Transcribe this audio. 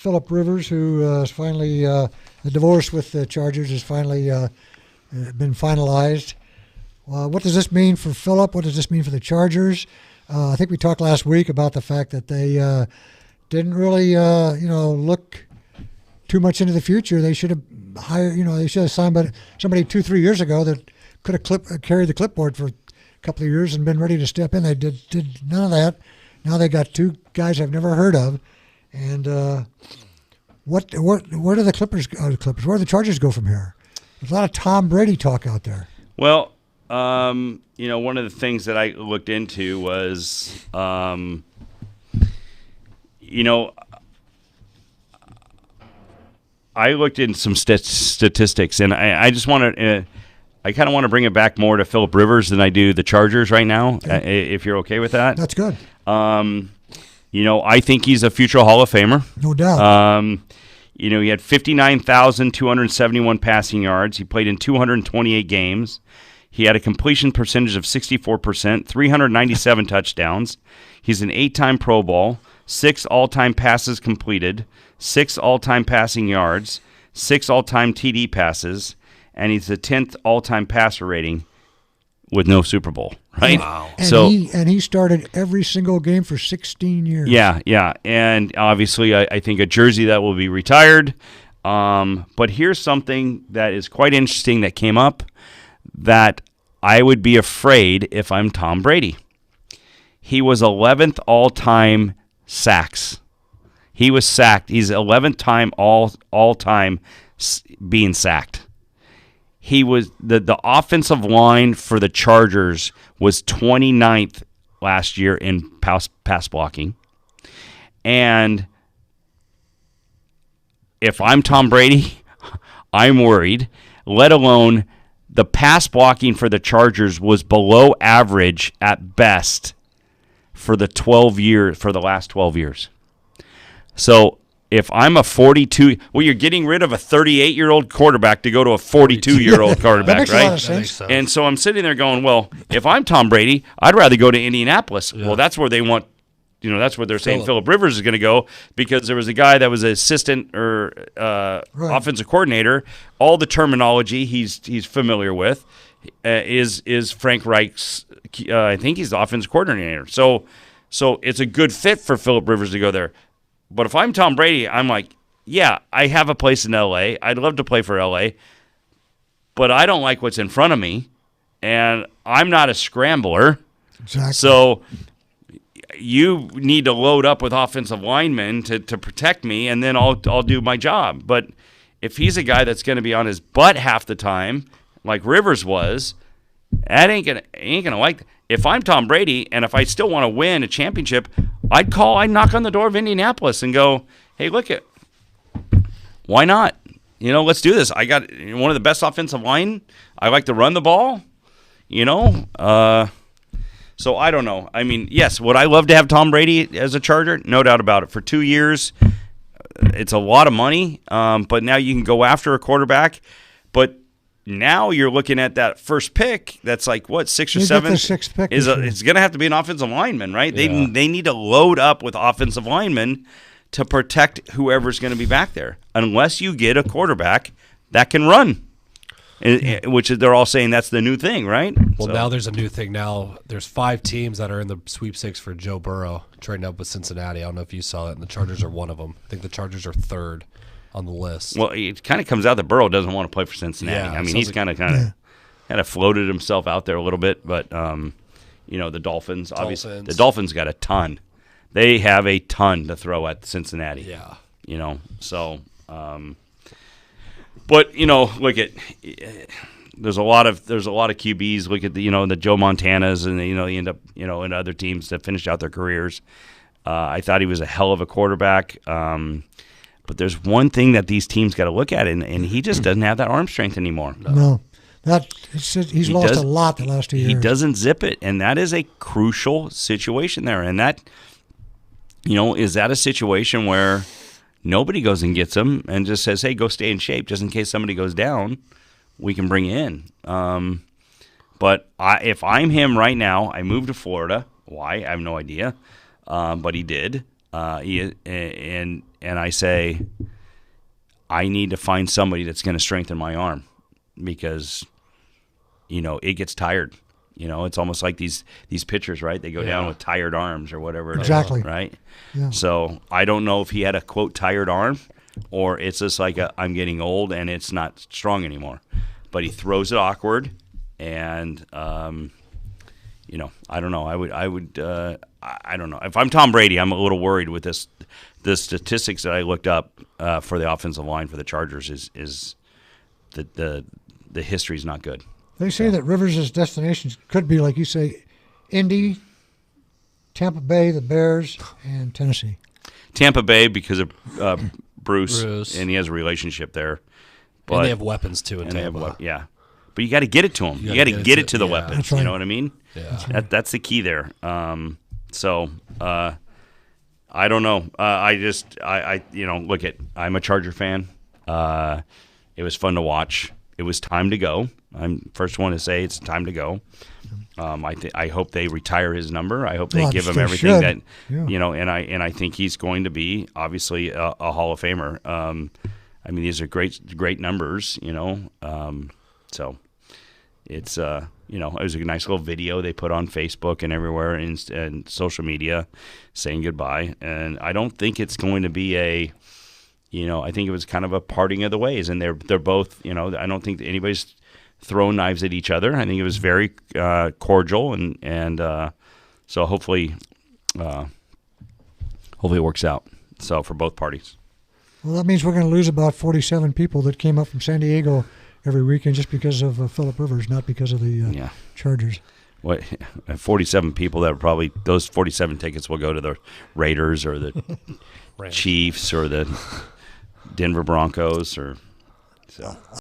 Philip Rivers, who is finally the divorce with the Chargers has finally been finalized. What does this mean for Philip? What does this mean for the Chargers? I think we talked last week about the fact that they didn't really, look too much into the future. They should have hired, they should have signed somebody 2-3 years ago that could have carried the clipboard for a couple of years and been ready to step in. They did none of that. Now they got two guys I've never heard of. And where do the Clippers go? Where do the Chargers go from here? There's a lot of Tom Brady talk out there. Well, one of the things that I looked into was, I looked in some statistics, and I just want to. I kind of want to bring it back more to Philip Rivers than I do the Chargers right now. Okay. If you're okay with that, that's good. I think he's a future Hall of Famer. No doubt. He had 59,271 passing yards. He played in 228 games. He had a completion percentage of 64%, 397 touchdowns. He's an 8-time Pro Bowl, 6 all-time passes completed, 6 all-time passing yards, 6 all-time TD passes, and he's the 10th all-time passer rating with no Super Bowl, right? Wow. And he started every single game for 16 years. Yeah. And obviously, I think a jersey that will be retired. But here's something that is quite interesting that came up that I would be afraid if I'm Tom Brady. He was 11th all-time sacks. He was sacked. He's 11th time all-time being sacked. He was the offensive line for the Chargers was 29th last year in pass blocking. And if I'm Tom Brady, I'm worried, let alone the pass blocking for the Chargers was below average at best for the last 12 years. So if I'm a 42, you're getting rid of a 38-year-old quarterback to go to a 42-year-old quarterback, that makes right? A lot of sense. And so I'm sitting there going, well, if I'm Tom Brady, I'd rather go to Indianapolis. Yeah. Well, that's where they want, that's where they're saying Philip Rivers is going to go because there was a guy that was an assistant or offensive coordinator. All the terminology he's familiar with is Frank Reich's. I think he's the offensive coordinator. So it's a good fit for Philip Rivers to go there. But if I'm Tom Brady, I'm like, yeah, I have a place in L.A. I'd love to play for L.A., but I don't like what's in front of me, and I'm not a scrambler. Exactly. So you need to load up with offensive linemen to protect me, and then I'll do my job. But if he's a guy that's going to be on his butt half the time, like Rivers was, that ain't gonna like that. If I'm Tom Brady and if I still want to win a championship, I'd knock on the door of Indianapolis and go, hey, look it, why not? Let's do this. I got one of the best offensive line. I like to run the ball, So I don't know. I mean, yes, would I love to have Tom Brady as a Charger? No doubt about it. For 2 years, it's a lot of money, but now you can go after a quarterback. But now you're looking at that first pick. That's like what 6 or 7. The sixth pick it's going to have to be an offensive lineman, right? Yeah. They need to load up with offensive linemen to protect whoever's going to be back there, unless you get a quarterback that can run, which they're all saying that's the new thing, right? Well, now there's a new thing. Now there's 5 teams that are in the sweepstakes for Joe Burrow trading up with Cincinnati. I don't know if you saw it, and the Chargers are one of them. I think the Chargers are 3rd on the list. Well, it kind of comes out that Burrow doesn't want to play for Cincinnati. Yeah, I mean, he's kind of floated himself out there a little bit, but the Dolphins, obviously, the Dolphins got a ton. They have a ton to throw at Cincinnati. Yeah, so. But look at. There's a lot of QBs. Look at the Joe Montanas, and you end up in other teams that finished out their careers. I thought he was a hell of a quarterback. But there's one thing that these teams got to look at, and he just doesn't have that arm strength anymore. No. He's lost a lot the last 2 years. He doesn't zip it, and that is a crucial situation there. And that, is that a situation where nobody goes and gets him and just says, hey, go stay in shape just in case somebody goes down, we can bring you in. But if I'm him right now, I moved to Florida. Why? I have no idea. But he did. And I say, I need to find somebody that's going to strengthen my arm because, it gets tired. It's almost like these pitchers, right? They go down with tired arms or whatever. Exactly. Right? Yeah. So I don't know if he had a, quote, tired arm or it's just like I'm getting old and it's not strong anymore. But he throws it awkward and, I don't know. I don't know. If I'm Tom Brady, I'm a little worried with this. The statistics that I looked up for the offensive line for the Chargers is the history's not good. They say that Rivers' destinations could be, like you say, Indy, Tampa Bay, the Bears, and Tennessee. Tampa Bay because of Bruce, and he has a relationship there. But, and they have weapons, too, in Tampa. Yeah. But you got to get it to them. You got to get it to the weapons. That's right. You know what I mean? Yeah. That's the key there. I don't know. Look I'm a Charger fan. It was fun to watch. It was time to go. I'm first one to say it's time to go. I hope they retire his number. I hope they give him everything that and I think he's going to be obviously a Hall of Famer. These are great numbers. So it's it was a nice little video they put on Facebook and everywhere and social media saying goodbye. And I don't think it's going to be I think it was kind of a parting of the ways. And they're both, I don't think that anybody's throwing knives at each other. I think it was very cordial and so hopefully it works out. So for both parties. Well, that means we're going to lose about 47 people that came up from San Diego every weekend just because of Phillip Rivers, not because of the Chargers. What 47 people that probably those 47 tickets will go to the Raiders or the Chiefs or the Denver Broncos or so.